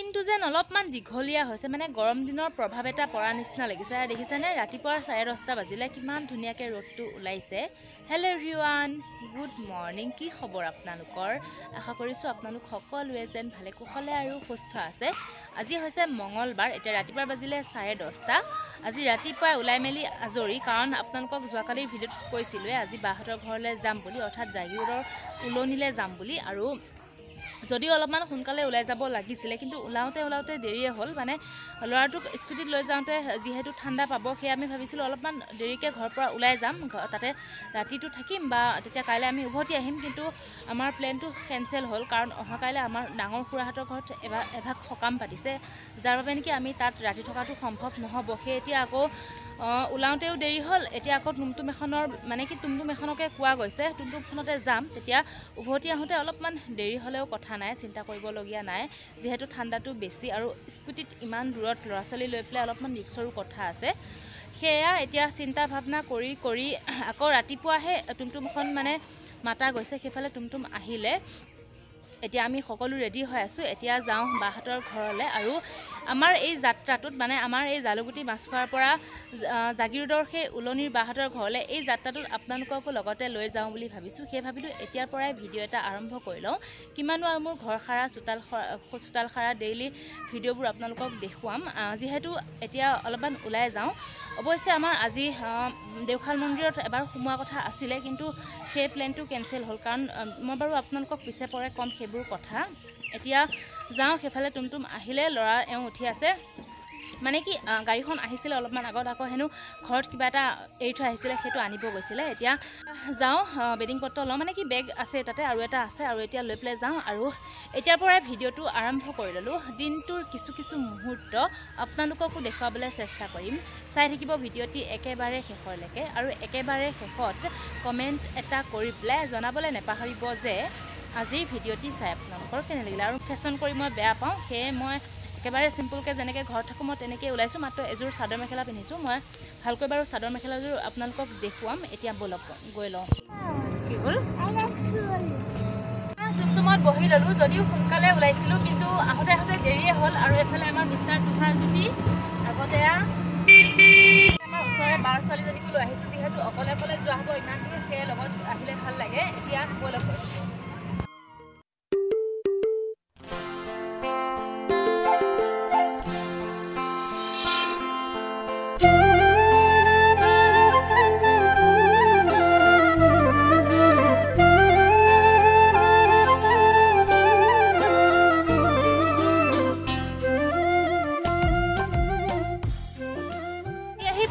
দিনটো যেন অলপমান দীঘলীয়া হৈছে মানে গৰম দিনৰ প্ৰভাৱ এটা পৰা নিচিনা লাগিছে আৰু দেখিছেনে ৰাতিপুৱা 10:30 বাজিলে কিমান ধুনীয়াকৈ ৰ'দটো ওলাইছে হেল্ল' এভৰিৱান গুড মৰ্নিং কি খবৰ আপোনালোকৰ আশা কৰিছোঁ আপোনালোক সকলোৱে যেন ভালে কুশলে আৰু সুস্থ আছে আজি হৈছে মঙ্গলবাৰ এতিয়া ৰাতিপুৱা বাজিলে 10:30 আজি ৰাতিপুৱা ওলাই মেলি আজৰি কাৰণ আপোনালোকক যোৱাকালিৰ ভিডিঅ'ত কৈছিলোৱে আজি বাহঁতৰ ঘৰলৈ যাম বুলি অৰ্থাৎ জাগিৰোডৰ উলনিলে যাম বুলি আৰু যদিও অলপমান সোনকালে ওলাই যাব লাগিছিলে কিন্তু ওলাওতে দেৰিয়ে হ'ল মানে ল'ৰাটোক স্কুটিত লৈ যাওঁতে যিহেতু ঠাণ্ডা পাব সেয়া আমি ভাবিছিলোঁ অলপমান দেৰিকৈ ঘৰৰ পৰা ওলাই যাম তাতে ৰাতিটো থাকিম বা তেতিয়া কাইলৈ আমি উভতি আহিম কিন্তু আমাৰ প্লেনটো কেঞ্চেল হ'ল কাৰণ অহা কাইলৈ আমাৰ ডাঙৰ খুৰাহঁতৰ ঘৰত এভাগ সকাম পাতিছে যাৰ বাবে নেকি আমি তাত ৰাতি থকাটো সম্ভৱ নহ'ব সেই এতিয়া আকৌ ওলাওঁতেও দেৰি হ'ল এতিয়া আকৌ টুমটুম এখনৰ মানে কি টুমটুম এখনকে কোৱা গৈছে টুমটুমখনতে যাম তেতিয়া উভতি আহোঁতে অলপমান দেৰি হ'লেও কথা নাই চিন্তা কৰিবলগীয়া নাই যিহেতু ঠাণ্ডাটো বেছি আৰু স্কুটিত ইমান দূৰত ল'ৰা ছোৱালী লৈ পেলাই অলপমান ৰিক্সৰো কথা আছে সেয়া এতিয়া চিন্তা ভাৱনা কৰি আকৌ ৰাতিপুৱাহে টুমটুমখন মানে মাতা গৈছে সেইফালে টুমটুম আহিলে এতিয়া আমি সকলো ৰেডি হৈ আছোঁ এতিয়া যাওঁ বাহঁতৰ ঘৰলৈ আৰু আমাৰ এই যাত্ৰাটোত মানে আমাৰ এই জালুগুটি মাছখোৱাৰ পৰা জাগিৰোডৰ সেই উলনিৰ বাহঁতৰ ঘৰলৈ এই যাত্ৰাটোত আপোনালোককো লগতে লৈ যাওঁ বুলি ভাবিছোঁ সেই ভাবিলোঁ এতিয়াৰ পৰাই ভিডিঅ' এটা আৰম্ভ কৰি লওঁ কিমানো আৰু মোৰ ঘৰ সাৰা চোতাল সাৰা ডেইলি ভিডিঅ'বোৰ আপোনালোকক দেখুৱাম যিহেতু এতিয়া অলপমান ওলাই যাওঁ অৱশ্যে আমাৰ আজি দেওশাল মন্দিৰত এবাৰ সোমোৱা কথা আছিলে কিন্তু সেই প্লেনটো কেঞ্চেল হ'ল কাৰণ মই বাৰু আপোনালোকক পিছে পৰে ক'ম সেইবোৰ কথা এতিয়া যাওঁ সেইফালে টুমটুম আহিলে ল'ৰা এওঁ উঠি আছে মানে কি গাড়ীখন আহিছিলে অলপমান আগত আকৌ হেনো ঘৰত কিবা এটা এৰি থৈ আহিছিলে সেইটো আনিব গৈছিলে এতিয়া যাওঁ বেডিং পত্ৰ লওঁ মানে কি বেগ আছে তাতে আৰু এটা আছে আৰু এতিয়া লৈ পেলাই যাওঁ আৰু এতিয়াৰ পৰাই ভিডিঅ'টো আৰম্ভ কৰি ল'লোঁ দিনটোৰ কিছু মুহূৰ্ত আপোনালোককো দেখুৱাবলৈ চেষ্টা কৰিম চাই থাকিব ভিডিঅ'টি একেবাৰে শেষলৈকে আৰু একেবাৰে শেষত কমেণ্ট এটা কৰি পেলাই জনাবলৈ নেপাহৰিব যে আজিৰ ভিডিঅ'টি চাই আপোনালোকৰ কেনে লাগিলে আৰু ফেশ্বন কৰি মই বেয়া পাওঁ সেয়ে মই একেবাৰে চিম্পলকৈ যেনেকৈ ঘৰত থাকোঁ মই তেনেকৈ ওলাইছোঁ মাত্ৰ এযোৰ চাদৰ মেখেলা পিন্ধিছোঁ মই ভালকৈ বাৰু চাদৰ মেখেলাযোৰ আপোনালোকক দেখুৱাম এতিয়া ব'লক গৈ লওঁ কি হ'ল টুমটুমত বহি ল'লোঁ যদিও সোনকালে ওলাইছিলোঁ কিন্তু আহোঁতে দেৰিয়ে হ'ল আৰু এফালে আমাৰ মিষ্টাৰ তুষাৰজ্যোতি আগতে আমাৰ ওচৰৰে বাৰ ছোৱালীজনীকো লৈ আহিছোঁ যিহেতু অকলে যোৱা হ'ব ইমান দূৰ সেয়ে লগত আহিলে ভাল লাগে এতিয়া ব'লক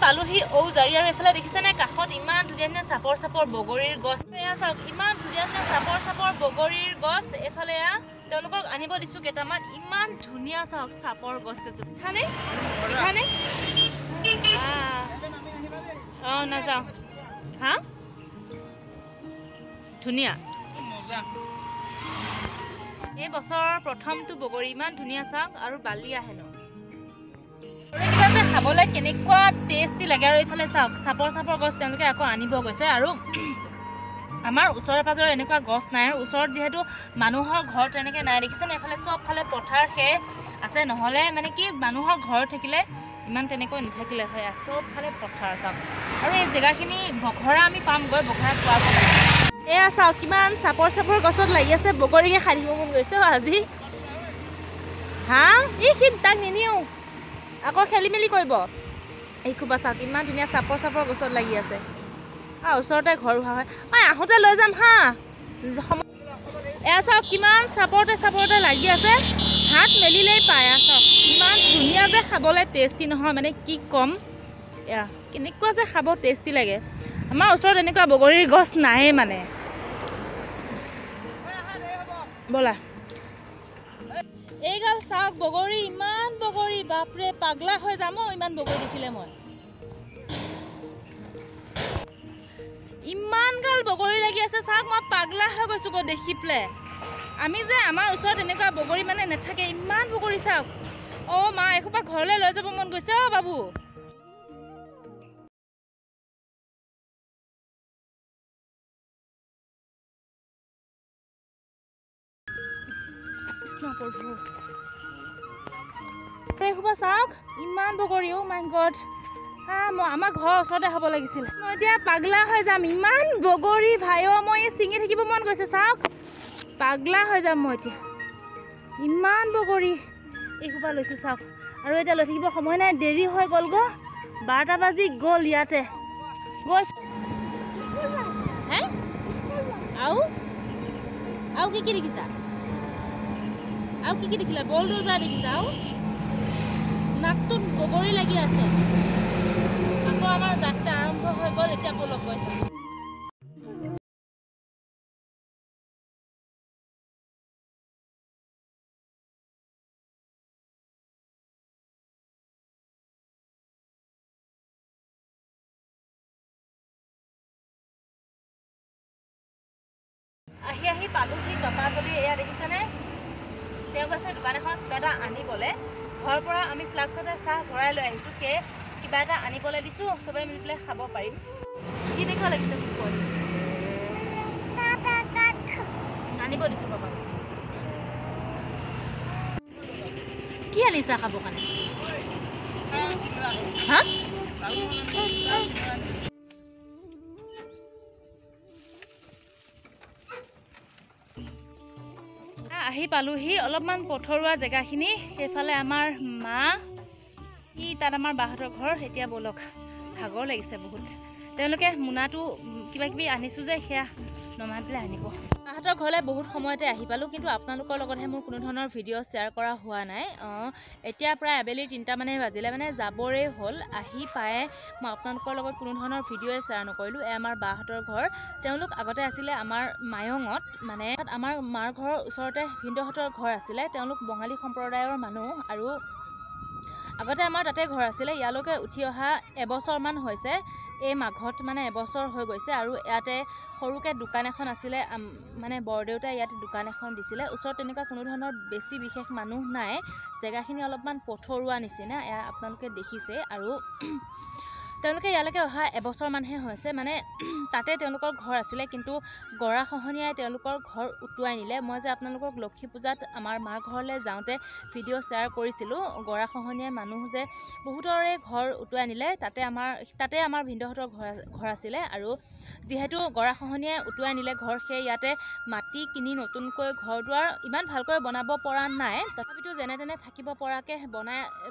পালোহি ঔজাৰি আৰু এইফালে দেখিছেনে কাষত ইমান ধুনীয়া চাপৰ বগৰীৰ গছ এয়া চাওক ইমান ধুনীয়া চাপৰ বগৰীৰ গছ এইফালে তেওঁলোকক আনিব দিছোঁ কেইটামান ইমান ধুনীয়া চাওক চাপৰ গছ কেইজোপা পিঠানে নাযাওঁ হা ধুনীয়া এই বছৰৰ প্ৰথমটো বগৰী ইমান ধুনীয়া চাওক আৰু বালি আহেনো খাবলৈ কেনেকুৱা টেষ্টি লাগে আৰু এইফালে চাওক চাপৰ গছ তেওঁলোকে আকৌ আনিব গৈছে আৰু আমাৰ ওচৰে পাজৰে এনেকুৱা গছ নাই আৰু ওচৰত যিহেতু মানুহৰ ঘৰ তেনেকৈ নাই দেখিছেনে এইফালে চবফালে পথাৰ আছে নহ'লে মানে কি মানুহৰ ঘৰ থাকিলে ইমান তেনেকৈ নাথাকিলে হয় চবফালে পথাৰ চাওক আৰু এই জেগাখিনি বঘৰা আমি পামগৈ বঘৰা পোৱা গ'ল এয়া চাওক কিমান চাপৰ গছত লাগি আছে বগৰীকে খাই দিব মন গৈছে আজি হা সি তাক নিনিও আকৌ খেলি মেলি কৰিব এই খুবা চাওক ইমান ধুনীয়া চাপৰ গছত লাগি আছে ওচৰতে ঘৰ হোৱা হয় আহোঁতে লৈ যাম হা এয়া চাওক কিমান চাপৰতে লাগি আছে হাত মেলিলেই পায় চাওক ইমান ধুনীয়া যে খাবলৈ টেষ্টি নহয় মানে কি ক'ম এয়া কেনেকুৱা যে খাব টেষ্টি লাগে আমাৰ ওচৰত এনেকুৱা বগৰীৰ গছ নাইয়ে মানে ব'লা এইগাল চাওক বগৰী ইমান বগৰী বাপৰে পাগলা হৈ যাম ইমান বগৰী দেখিলে মই ইমান গাল বগৰী লাগি আছে চাওক মই পাগলা হৈ গৈছোঁ গৈ দেখি পেলাই আমি যে আমাৰ ওচৰত এনেকুৱা বগৰী মানে নাথাকে ইমান বগৰী চাওক মা এসোপা ঘৰলৈ লৈ যাব মন গৈছে বাবু কৃষ্ণ প্ৰভু এইসোপা চাওক ইমান বগৰী অ' মাই গড মই আমাৰ ঘৰৰ ওচৰতে হ'ব লাগিছিল মই এতিয়া পাগলা হৈ যাম ইমান বগৰী ভাই মই ছিঙি থাকিব মন গৈছে চাওক পাগলা হৈ যাম মই এতিয়া ইমান বগৰী এইসোপা লৈছোঁ চাওক আৰু এতিয়া লৈ থাকিব সময় নাই দেৰি হৈ গ'ল গ 12টা বাজি গ'ল ইয়াতে গৈছোঁ হে আৰু কি দেখিছা আৰু কি দেখিলা বলডোজাৰ দেখিছা আৰু নাকটোত বগৰী লাগি আছে আকৌ আমাৰ যাত্ৰা আৰম্ভ হৈ গ'ল এতিয়া বলক গৈ আহি পালোহি টকাতলি এয়া দেখিছানে তেওঁ কৈছে দোকান এখন কিবা এটা আনিবলৈ ঘৰৰ পৰা আমি ফ্লাক্সতে চাহ ভৰাই লৈ আহিছোঁ সেই কিবা এটা আনিবলৈ দিছোঁ চবেই মিলি পেলাই খাব পাৰিম কি দেখা লাগিছে মোক কৈ আনিব দিছোঁ বাবা কি আনিছা খাবৰ কাৰণে হা আহি পালোহি অলপমান পথৰুৱা জেগাখিনি সেইফালে আমাৰ মা তাত আমাৰ বাহঁতৰ ঘৰ এতিয়া বলক ভাগৰ লাগিছে বহুত তেওঁলোকে মোনাটো কিবা কিবি আনিছোঁ যে সেয়া নমাই পেলাই আনিব বাহঁতৰ ঘৰলৈ বহুত সময়তে আহি পালোঁ কিন্তু আপোনালোকৰ লগতহে মোৰ কোনো ধৰণৰ ভিডিঅ' শ্বেয়াৰ কৰা হোৱা নাই এতিয়া প্ৰায় আবেলি 3টা মানে বাজিলে মানে যাবৰেই হ'ল আহি পায়ে মই আপোনালোকৰ লগত কোনো ধৰণৰ ভিডিঅ'ই শ্বেয়াৰ নকৰিলোঁ আমাৰ বাহঁতৰ ঘৰ তেওঁলোক আগতে আছিলে আমাৰ মায়ঙত মানে আমাৰ মাৰ ঘৰৰ ওচৰতে ভিনদেউহঁতৰ ঘৰ আছিলে তেওঁলোক বঙালী সম্প্ৰদায়ৰ মানুহ আৰু আগতে আমাৰ তাতে ঘৰ আছিলে ইয়ালৈকে উঠি অহা এবছৰমান হৈছে এই মাঘত মানে এবছৰ হৈ গৈছে আৰু ইয়াতে সৰুকৈ দোকান এখন আছিলে মানে বৰদেউতাই ইয়াতে দোকান এখন দিছিলে ওচৰত তেনেকুৱা কোনো ধৰণৰ বেছি বিশেষ মানুহ নাই জেগাখিনি অলপমান পথৰুৱা নিচিনা এয়া আপোনালোকে দেখিছে আৰু তেওঁলোকে ইয়ালৈকে অহা এবছৰমানহে হৈছে মানে তাতে তেওঁলোকৰ ঘৰ আছিলে কিন্তু গৰাখহনীয়াই তেওঁলোকৰ ঘৰ উটুৱাই নিলে মই যে আপোনালোকক লক্ষী পূজাত আমাৰ মাৰ ঘৰলৈ যাওঁতে ভিডিঅ' শ্বেয়াৰ কৰিছিলোঁ গৰাখহনীয়াই মানুহ যে বহুতৰে ঘৰ উটুৱাই নিলে তাতে আমাৰ ভিনদেউহঁতৰ ঘৰ আছিলে আৰু যিহেতু গৰাখহনীয়াই উটুৱাই নিলে ঘৰ সেই ইয়াতে মাটি কিনি নতুনকৈ ঘৰ দুৱাৰ ইমান ভালকৈ বনাব পৰা নাই তথাপিতো যেনে তেনে থাকিব পৰাকৈ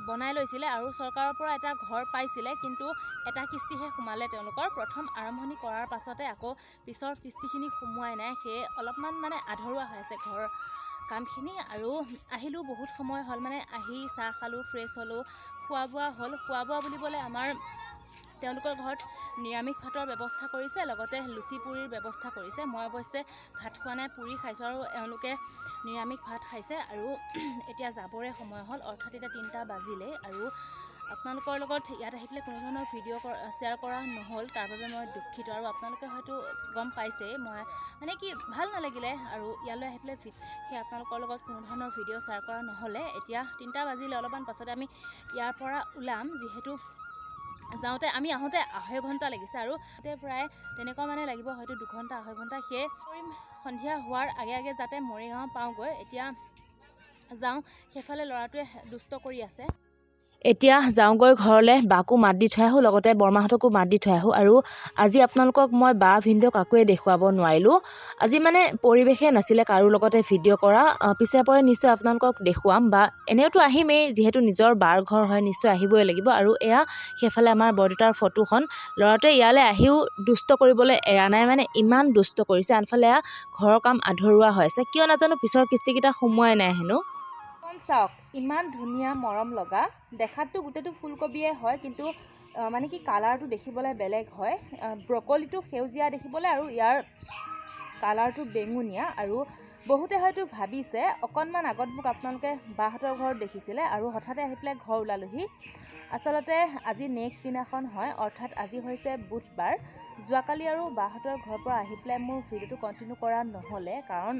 বনাই লৈছিলে আৰু চৰকাৰৰ পৰা এটা ঘৰ পাইছিলে কিন্তু এটা কিস্তিহে সোমালে তেওঁলোকৰ প্ৰথম আৰম্ভণি কৰাৰ পাছতে আকৌ পিছৰ কিস্তিখিনি সোমোৱাই নাই সেয়ে অলপমান মানে আধৰুৱা হৈ আছে ঘৰ কামখিনি আৰু আহিলোঁ বহুত সময় হ'ল মানে আহি চাহ খালোঁ ফ্ৰেছ হ'লোঁ খোৱা বোৱা বুলিবলৈ আমাৰ তেওঁলোকৰ ঘৰত নিৰামিষ ভাতৰ ব্যৱস্থা কৰিছে লগতে লুচি পুৰিৰ ব্যৱস্থা কৰিছে মই অৱশ্যে ভাত খোৱা নাই পুৰি খাইছোঁ আৰু এওঁলোকে নিৰামিষ ভাত খাইছে আৰু এতিয়া যাবৰে সময় হ'ল অৰ্থাৎ এতিয়া 3টা বাজিলে আৰু আপোনালোকৰ লগত ইয়াত আহি পেলাই কোনো ধৰণৰ ভিডিঅ' শ্বেয়াৰ কৰা নহ'ল তাৰ বাবে মই দুখিত আৰু আপোনালোকে হয়তো গম পাইছেই মই মানে কি ভাল নালাগিলে আৰু ইয়ালৈ আহি পেলাই সেই আপোনালোকৰ লগত কোনো ধৰণৰ ভিডিঅ' শ্বেয়াৰ কৰা নহ'লে এতিয়া 3টা বাজিলে অলপমান পাছতে আমি ইয়াৰ পৰা ওলাম যিহেতু যাওঁতে আমি আহোঁতে 2.5 ঘণ্টা লাগিছে আৰু প্ৰায় তেনেকুৱা মানে লাগিব হয়তো 2 ঘণ্টা 2.5 ঘণ্টা সেয়ে কৰিম সন্ধিয়া হোৱাৰ আগে যাতে মৰিগাঁও পাওঁগৈ এতিয়া যাওঁ সেইফালে ল'ৰাটোৱে দুষ্ট কৰি আছে এতিয়া যাওঁগৈ ঘৰলৈ বাকো মাত দি থৈ আহোঁ লগতে বৰমাহঁতকো মাত দি থৈ আহোঁ আৰু আজি আপোনালোকক মই বা ভিনদেউ কাকোৱে দেখুৱাব নোৱাৰিলোঁ আজি মানে পৰিৱেশে নাছিলে কাৰো লগতে ভিডিঅ' কৰা পিছে পৰে নিশ্চয় আপোনালোকক দেখুৱাম বা এনেওতো আহিমেই যিহেতু নিজৰ বাৰ ঘৰ হয় নিশ্চয় আহিবই লাগিব আৰু এয়া সেইফালে আমাৰ বৰদেউতাৰ ফটোখন ল'ৰাটোৱে ইয়ালৈ আহিও দুষ্ট কৰিবলৈ এৰা নাই মানে ইমান দুষ্ট কৰিছে আনফালে ঘৰৰ কাম আধৰুৱা হৈ আছে কিয় নাজানো পিছৰ কিস্তিকেইটা সোমোৱাই নাই হেনো চাওক ইমান ধুনীয়া মৰম লগা দেখাততো গোটেইটো ফুলকবিয়ে হয় কিন্তু মানে কি কালাৰটো দেখিবলৈ বেলেগ হয় ব্ৰকলিটো সেউজীয়া দেখিবলৈ আৰু ইয়াৰ কালাৰটো বেঙুনীয়া আৰু বহুতে হয়তো ভাবিছে অকণমান আগত মোক আপোনালোকে বাহঁতৰ ঘৰত দেখিছিলে আৰু হঠাতে আহি পেলাই ঘৰ ওলালোহি আচলতে আজি নেক্সট দিনাখন হয় অৰ্থাৎ আজি হৈছে বুধবাৰ যোৱাকালি আৰু বাহঁতৰ ঘৰৰ পৰা আহি পেলাই মোৰ ভিডিঅ'টো কণ্টিনিউ কৰা নহ'লে কাৰণ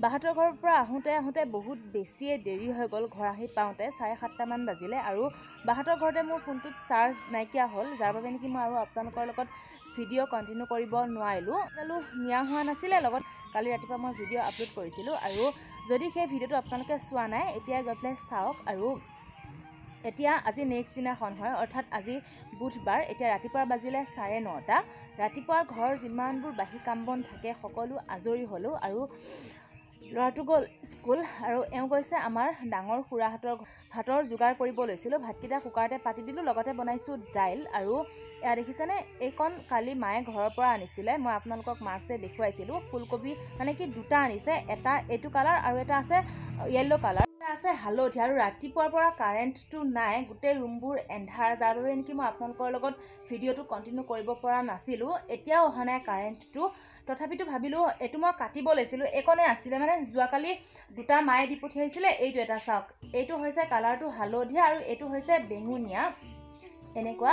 বাহঁতৰ ঘৰৰ পৰা আহোঁতে বহুত বেছিয়ে দেৰি হৈ গ'ল ঘৰ আহি পাওঁতে 7:30 মান বাজিলে আৰু বাহঁতৰ ঘৰতে মোৰ ফোনটোত চাৰ্জ নাইকিয়া হ'ল যাৰ বাবে নেকি মই আৰু আপোনালোকৰ লগত ভিডিঅ' কণ্টিনিউ কৰিব নোৱাৰিলোঁ নিয়া হোৱা নাছিলে লগত কালি ৰাতিপুৱা মই ভিডিঅ' আপলোড কৰিছিলোঁ আৰু যদি সেই ভিডিঅ'টো আপোনালোকে চোৱা নাই এতিয়া গৈ পেলাই চাওক। আৰু এতিয়া আজি নেক্সট দিনাখন হয়, অৰ্থাৎ আজি বুধবাৰ। এতিয়া ৰাতিপুৱা বাজিলে 9:30। ৰাতিপুৱাৰ ঘৰৰ যিমানবোৰ বাহী কাম বন থাকে সকলো আজৰি হ'লোঁ। আৰু ল'ৰাটো গ'ল স্কুল আৰু এওঁ গৈছে আমাৰ ডাঙৰ খুৰাহঁতৰ ভাতৰ যোগাৰ কৰিব লৈছিলোঁ। ভাতকেইটা কুকাৰতে পাতি দিলোঁ, লগতে বনাইছোঁ দাইল। আৰু এয়া দেখিছেনে, এইকণ কালি মায়ে ঘৰৰ পৰা আনিছিলে, মই আপোনালোকক মাৰ্কছে দেখুৱাইছিলোঁ। ফুলকবি মানে কি দুটা আনিছে, এটা এইটো কালাৰ আৰু এটা আছে য়েল্ল' কালাৰ, এটা আছে হালধীয়া। আৰু ৰাতিপুৱাৰ পৰা কাৰেণ্টটো নাই, গোটেই ৰুমবোৰ এন্ধাৰ, যাৰ বাবে নেকি মই আপোনালোকৰ লগত ভিডিঅ'টো কণ্টিনিউ কৰিব পৰা নাছিলোঁ। এতিয়াও অহা নাই কাৰেণ্টটো, তথাপিতো ভাবিলোঁ এইটো মই কাটিব লৈছিলোঁ। এইকণে আছিলে মানে যোৱাকালি দুটা মায়ে দি পঠিয়াইছিলে। এইটো এটা চাওক, এইটো হৈছে কালাৰটো হালধীয়া আৰু এইটো হৈছে বেঙুনীয়া এনেকুৱা।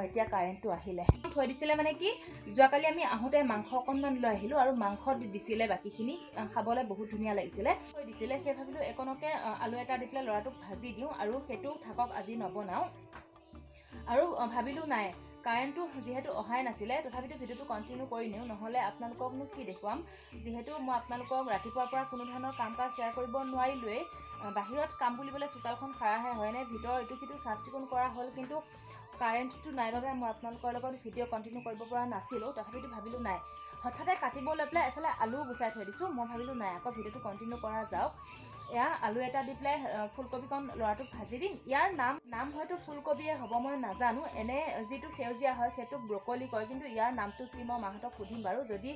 এতিয়া কাৰেণ্টটো আহিলে। থৈ দিছিলে মানে কি যোৱাকালি আমি আহোঁতে মাংস অকণমান লৈ আহিলোঁ আৰু মাংস দিছিলে, বাকীখিনি খাবলৈ বহুত ধুনীয়া লাগিছিলে, থৈ দিছিলে। সেই ভাবিলোঁ এইকণকে আলু এটা দি পেলাই ল'ৰাটোক ভাজি দিওঁ আৰু সেইটো থাকক, আজি নবনাওঁ। আৰু ভাবিলোঁ নাই কাৰেণ্টটো যিহেতু অহাই নাছিলে, তথাপিতো ভিডিঅ'টো কণ্টিনিউ কৰি নিওঁ, নহ'লে আপোনালোককনো কি দেখুৱাম। যিহেতু মই আপোনালোকক ৰাতিপুৱাৰ পৰা কোনো ধৰণৰ কাম কাজ শ্বেয়াৰ কৰিব নোৱাৰিলোৱেই। বাহিৰত কাম বুলিবলৈ চোতালখন সাৰাহে হয়নে, ভিতৰ ইটো সিটো চাফ চিকুণ কৰা হ'ল, কিন্তু কাৰেণ্টটো নাই বাবে মই আপোনালোকৰ লগত ভিডিঅ' কণ্টিনিউ কৰিব পৰা নাছিলোঁ। তথাপিতো ভাবিলোঁ নাই, হঠাতে কাটিব লৈ পেলাই এফালে আলুও গুচাই থৈ দিছোঁ। মই ভাবিলোঁ নাই আকৌ ভিডিঅ'টো কণ্টিনিউ কৰা যাওক। এয়া আলু এটা দি পেলাই ফুলকবিকণ ল'ৰাটোক ভাজি দিম। ইয়াৰ নাম হয়তো ফুলকবিয়ে হ'ব, মই নাজানো। এনে যিটো সেউজীয়া হয় সেইটোক ব্ৰকলি কয়, কিন্তু ইয়াৰ নামটো কি মই মাহঁতক সুধিম বাৰু। যদি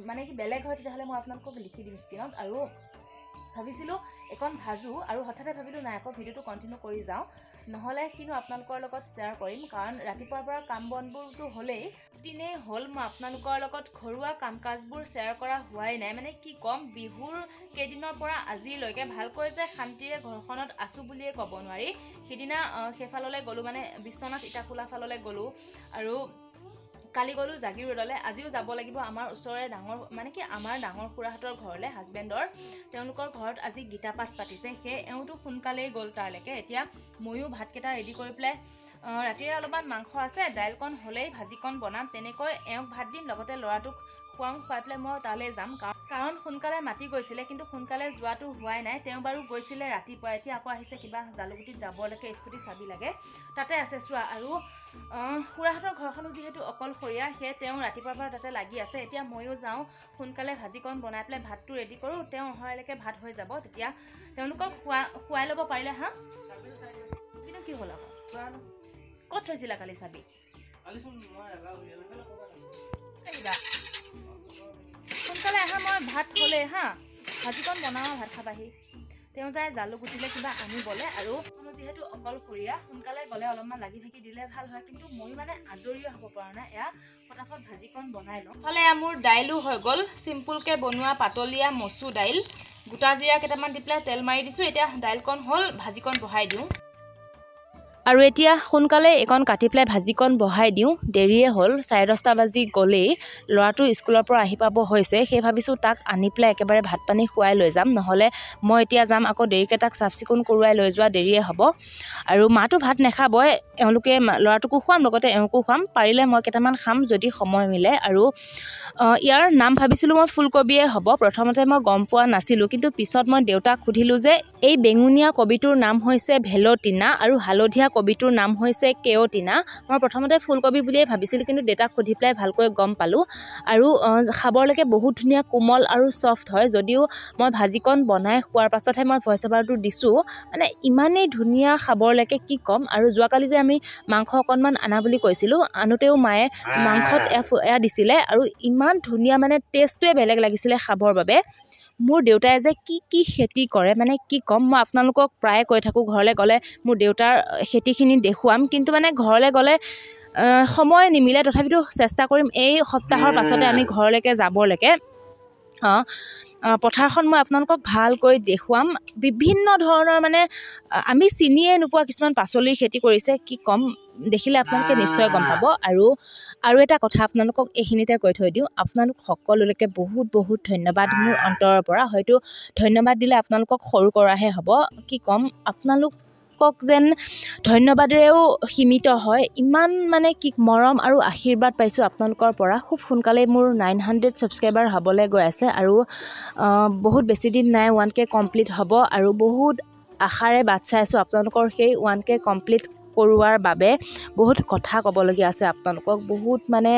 মানে কি বেলেগ হয় তেতিয়াহ'লে মই আপোনালোকক লিখি দিম স্ক্ৰীণত। আৰু ভাবিছিলোঁ এইকণ ভাজোঁ আৰু হঠাতে ভাবিলোঁ নাই আকৌ ভিডিঅ'টো কণ্টিনিউ কৰি যাওঁ, নহ'লে কিন্তু আপোনালোকৰ লগত শ্বেয়াৰ কৰিম। কাৰণ ৰাতিপুৱাৰ পৰা কাম বনবোৰতো হ'লেই, দিনেই হ'ল মই আপোনালোকৰ লগত ঘৰুৱা কাম কাজবোৰ শ্বেয়াৰ কৰা হোৱাই নাই। মানে কি ক'ম, বিহুৰ কেইদিনৰ পৰা আজিলৈকে ভালকৈ যে শান্তিৰে ঘৰখনত আছোঁ বুলিয়ে ক'ব নোৱাৰি। সিদিনা সেইফাললৈ গ'লোঁ, মানে বিশ্বনাথ ইটাখোলা ফাললৈ গ'লোঁ, আৰু কালি গ'লোঁ জাগি ৰোডলৈ। আজিও যাব লাগিব আমাৰ ওচৰৰে মানে কি আমাৰ ডাঙৰ খুৰাহঁতৰ ঘৰলৈ, হাজবেণ্ডৰ। তেওঁলোকৰ ঘৰত আজি গীতা পাঠ পাতিছে, এওঁতো সোনকালেই গ'ল তাৰলৈকে। এতিয়া ময়ো ভাতকেইটা ৰেডি কৰি পেলাই, ৰাতিৰে অলপমান মাংস আছে, দাইলকণ হ'লেই ভাজিকণ বনাম, তেনেকৈ এওঁক ভাত দিম, লগতে ল'ৰাটোক খুৱাওঁ। খুৱাই পেলাই মই তালৈ যাম, কাৰণ সোনকালে মাতি গৈছিলে, কিন্তু সোনকালে যোৱাটো হোৱাই নাই। তেওঁ বাৰু গৈছিলে ৰাতিপুৱা, এতিয়া আকৌ আহিছে কিবা জালুকুটিত যাবলৈকে, স্কুটি চাবি লাগে, তাতে আছে চোৱা। আৰু খুৰাহঁতৰ ঘৰখনো যিহেতু অকলশৰীয়া, তেওঁ ৰাতিপুৱাৰ পৰা তাতে লাগি আছে। এতিয়া ময়ো যাওঁ, সোনকালে ভাজিকণ বনাই পেলাই ভাতটো ৰেডি কৰোঁ, তেওঁ অহালৈকে ভাত হৈ যাব, তেতিয়া তেওঁলোকক খুৱাই ল'ব পাৰিলে। হা কিন্তু কি হ'ল আকৌ, ক'ত থৈছিলা কালি চাবি? সোনকালে আহা, মই ভাত হ'লেই হা, ভাজিকণ বনাওঁ, ভাত খাবাহি। তেওঁ যায় জালুকুটিলে কিবা আনিবলৈ, আৰু যিহেতু অকলশৰীয়া সোনকালে গ'লে অলপমান লাগি ভাগি দিলে ভাল হয়, কিন্তু ময়ো মানে আজৰিয়ে হ'ব পৰা নাই। এয়া ফটাফট ভাজিকণ বনাই লওঁ। ফালে মোৰ দাইলো হৈ গ'ল, চিম্পুলকৈ বনোৱা পাতলীয়া মচুৰ দাইল, গোটা জিৰা কেইটামান দি পেলাই তেল মাৰি দিছোঁ। এতিয়া দাইলকণ হ'ল, ভাজিকণ বহাই দিওঁ। আৰু এতিয়া সোনকালে এইকণ কাটি পেলাই ভাজিকণ বহাই দিওঁ, দেৰিয়ে হ'ল, 10:30 বাজি গ'লেই। ল'ৰাটো স্কুলৰ পৰা আহি পাব হৈছে, সেই ভাবিছোঁ তাক আনি পেলাই একেবাৰে ভাত পানী খুৱাই লৈ যাম, নহ'লে মই এতিয়া যাম আকৌ দেৰিকৈ তাক চাফ চিকুণ কৰোৱাই লৈ যোৱা দেৰিয়ে হ'ব। আৰু মাটো ভাত নাখাবই, এওঁলোকে ল'ৰাটোকো খুৱাম, লগতে এওঁকো খুৱাম, পাৰিলে মই কেইটামান খাম যদি সময় মিলে। আৰু ইয়াৰ নাম ভাবিছিলোঁ মই ফুলকবিয়ে হ'ব, প্ৰথমতে মই গম পোৱা নাছিলোঁ, কিন্তু পিছত মই দেউতাক সুধিলোঁ যে এই বেঙুনীয়া কবিটোৰ নাম হৈছে ভেলটিনা আৰু হালধীয়া কবিটোৰ নাম হৈছে কেৱটিনা। মই প্ৰথমতে ফুলকবি বুলিয়েই ভাবিছিলোঁ, কিন্তু দেউতাক সুধি পেলাই ভালকৈ গম পালোঁ। আৰু খাবলৈকে বহুত ধুনীয়া কোমল আৰু ছফ্ট হয়, যদিও মই ভাজিকণ বনাই খোৱাৰ পাছতহে মই ভইচ অভাৰটো দিছোঁ, মানে ইমানেই ধুনীয়া খাবলৈকে কি ক'ম। আৰু যোৱাকালি যে আমি মাংস অকণমান আনা বুলি কৈছিলোঁ, আনোতেও মায়ে মাংসত এয়া দিছিলে, আৰু ইমান ধুনীয়া, মানে টেষ্টটোৱে বেলেগ লাগিছিলে খাবৰ বাবে। মোৰ দেউতাই যে কি খেতি কৰে, মানে কি ক'ম, মই আপোনালোকক প্ৰায়ে কৈ থাকোঁ ঘৰলৈ গ'লে মোৰ দেউতাৰ খেতিখিনি দেখুৱাম, কিন্তু মানে ঘৰলৈ গ'লে সময় নিমিলে। তথাপিতো চেষ্টা কৰিম এই সপ্তাহৰ পাছতে আমি ঘৰলৈকে যাবলৈকে। পথাৰখন মই আপোনালোকক ভালকৈ দেখুৱাম। বিভিন্ন ধৰণৰ মানে আমি চিনিয়ে নোপোৱা কিছুমান পাচলিৰ খেতি কৰিছে, কি ক'ম, দেখিলে আপোনালোকে নিশ্চয় গম পাব। আৰু এটা কথা আপোনালোকক এইখিনিতে কৈ থৈ দিওঁ, আপোনালোক সকলোলৈকে বহুত বহুত ধন্যবাদ মোৰ অন্তৰৰ পৰা। হয়তো ধন্যবাদ দিলে আপোনালোকক সৰু কৰাহে হ'ব, কি ক'ম, আপোনালোক আপোনালোকক যেন ধন্যবাদেৰেও সীমিত হয় ইমান মানে কি মৰম আৰু আশীৰ্বাদ পাইছোঁ আপোনালোকৰ পৰা খুব সোনকালে মোৰ 900 ছাবস্ক্ৰাইবাৰ হ'বলৈ গৈ আছে আৰু বহুত বেছি দিন নাই 1K কমপ্লিট হ'ব আৰু বহুত আশাৰে বাট চাই আছোঁ আপোনালোকৰ সেই 1K কমপ্লিট কৰোৱাৰ বাবে বহুত কথা ক'বলগীয়া আছে আপোনালোকক বহুত মানে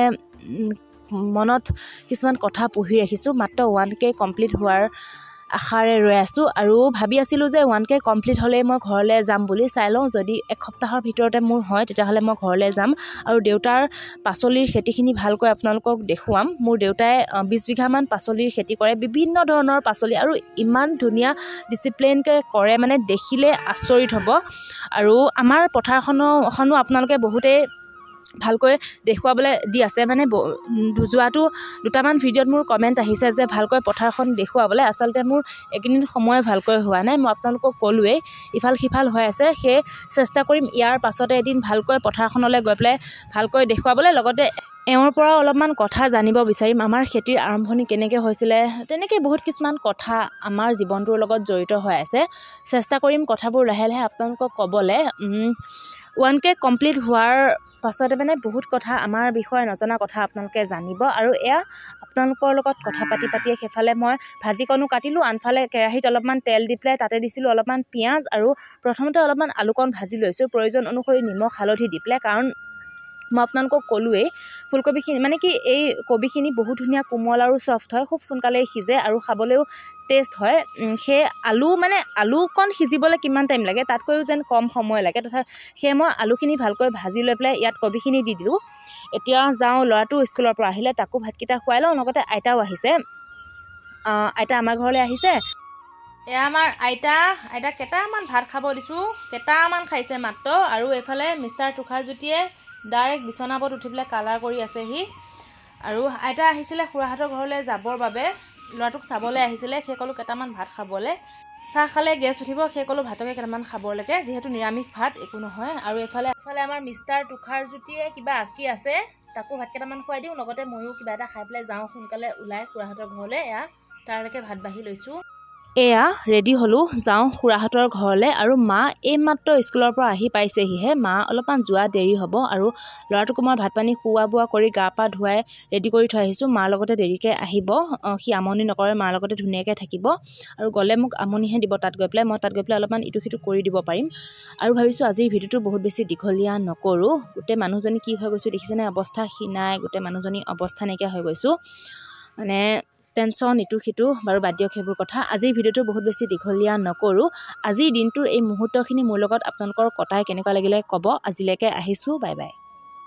মনত কিছুমান কথা পুহি ৰাখিছোঁ মাত্ৰ 1K কমপ্লিট হোৱাৰ আশাৰে ৰৈ আছোঁ আৰু ভাবি আছিলোঁ যে 1K কমপ্লিট হ'লেই মই ঘৰলৈ যাম বুলি চাই লওঁ যদি এসপ্তাহৰ ভিতৰতে মোৰ হয় তেতিয়াহ'লে মই ঘৰলৈ যাম আৰু দেউতাৰ পাচলিৰ খেতিখিনি ভালকৈ আপোনালোকক দেখুৱাম মোৰ দেউতাই 20 বিঘামান পাচলিৰ খেতি কৰে বিভিন্ন ধৰণৰ পাচলি আৰু ইমান ধুনীয়া ডিচিপ্লিনকৈ কৰে মানে দেখিলে আচৰিত হ'ব আৰু আমাৰ পথাৰখনো আপোনালোকে বহুতেই ভালকৈ দেখুৱাবলৈ দি আছে মানে যোৱাটো দুটামান ভিডিঅ'ত মোৰ কমেণ্ট আহিছে যে ভালকৈ পথাৰখন দেখুৱাবলৈ আচলতে মোৰ এইকেইদিন সময় ভালকৈ হোৱা নাই মই আপোনালোকক ক'লোৱেই ইফাল সিফাল হৈ আছে সেই চেষ্টা কৰিম ইয়াৰ পাছতে এদিন ভালকৈ পথাৰখনলৈ গৈ পেলাই ভালকৈ দেখুৱাবলৈ লগতে এওঁৰ পৰা অলপমান কথা জানিব বিচাৰিম আমাৰ খেতিৰ আৰম্ভণি কেনেকৈ হৈছিলে তেনেকৈ বহুত কিছুমান কথা আমাৰ জীৱনটোৰ লগত জড়িত হৈ আছে চেষ্টা কৰিম কথাবোৰ লাহে লাহে আপোনালোকক ক'বলৈ 1K কমপ্লিট হোৱাৰ পাছতে মানে বহুত কথা আমাৰ বিষয়ে নজনা কথা আপোনালোকে জানিব আৰু এয়া আপোনালোকৰ লগত কথা পাতিয়ে সেইফালে মই ভাজিকণো কাটিলোঁ আনফালে কেৰাহীত অলপমান তেল দি পেলাই তাতে দিছিলোঁ অলপমান পিঁয়াজ আৰু প্ৰথমতে অলপমান আলুকণ ভাজি লৈছোঁ প্ৰয়োজন অনুসৰি নিমখ হালধি দি পেলাই কাৰণ মই আপোনালোকক ক'লোৱেই ফুলকবিখিনি মানে কি এই কবিখিনি বহুত ধুনীয়া কোমল আৰু ছফ্ট হয় খুব সোনকালেই সিজে আৰু খাবলৈও টেষ্ট হয় সেই আলুকণ সিজিবলৈ কিমান টাইম লাগে তাতকৈও যেন কম সময় লাগে তথা সেয়ে মই আলুখিনি ভালকৈ ভাজি লৈ পেলাই ইয়াত কবিখিনি দি দিলোঁ এতিয়া যাওঁ ল'ৰাটো স্কুলৰ পৰা আহিলে তাকো ভাতকেইটা খুৱাই লওঁ লগতে আইতাও আহিছে আইতা আমাৰ ঘৰলৈ আহিছে এয়া আমাৰ আইতা কেইটামান ভাত খাব দিছোঁ কেইটামান খাইছে মাত্ৰ আৰু এইফালে মিষ্টাৰ তুষাৰজ্যোতিয়ে ডাইৰেক্ট বিচনাৰ ওপৰত উঠি পেলাই কালাৰ কৰি আছেহি আৰু আইতা আহিছিলে খুৰাহঁতৰ ঘৰলৈ যাবৰ বাবে ল'ৰাটোক চাবলৈ আহিছিলে সেই ক'লো কেইটামান ভাত খাবলৈ চাহ খালে গেছ উঠিব সেই ক'লো ভাতকে কেইটামান খাবলৈকে যিহেতু নিৰামিষ ভাত একো নহয় আৰু এফালে আমাৰ মিষ্টাৰ তুষাৰজ্যোতিয়ে কিবা আঁকি আছে তাকো ভাত কেইটামান খুৱাই দিওঁ লগতে ময়ো কিবা এটা খাই পেলাই যাওঁ সোনকালে ওলাই খুৰাহঁতৰ ঘৰলৈ এয়া তাৰলৈকে ভাত বাঢ়ি লৈছোঁ এয়া ৰেডি হ'লোঁ যাওঁ খুৰাহঁতৰ ঘৰলৈ আৰু মা এইমাত্ৰ স্কুলৰ পৰা আহি পাইছেহিহে মা অলপমান যোৱা দেৰি হ'ব আৰু ল'ৰাটোকো মই ভাত পানী খোৱা বোৱা কৰি গা পা ধুৱাই ৰেডি কৰি থৈ আহিছোঁ মাৰ লগতে দেৰিকৈ আহিব সি আমনি নকৰে মাৰ লগতে ধুনীয়াকৈ থাকিব আৰু গ'লে মোক আমনিহে দিব তাত গৈ পেলাই মই তাত গৈ পেলাই অলপমান ইটো সিটো কৰি দিব পাৰিম আৰু ভাবিছোঁ আজিৰ ভিডিঅ'টো বহুত বেছি দীঘলীয়া নকৰোঁ গোটেই মানুহজনী কি হৈ গৈছোঁ দেখিছেনে অৱস্থা ক্ষীণাই গোটেই মানুহজনী অৱস্থা নাইকিয়া হৈ গৈছোঁ মানে টেনশ্যন ইটো সিটো বাৰু বাদ দিয়ক সেইবোৰ কথা আজিৰ ভিডিঅ'টো বহুত বেছি দীঘলীয়া নকৰোঁ আজিৰ দিনটোৰ এই মুহূৰ্তখিনি মোৰ লগত আপোনালোকৰ কটাই কেনেকুৱা লাগিলে ক'ব আজিলৈকে আহিছোঁ বাই বাই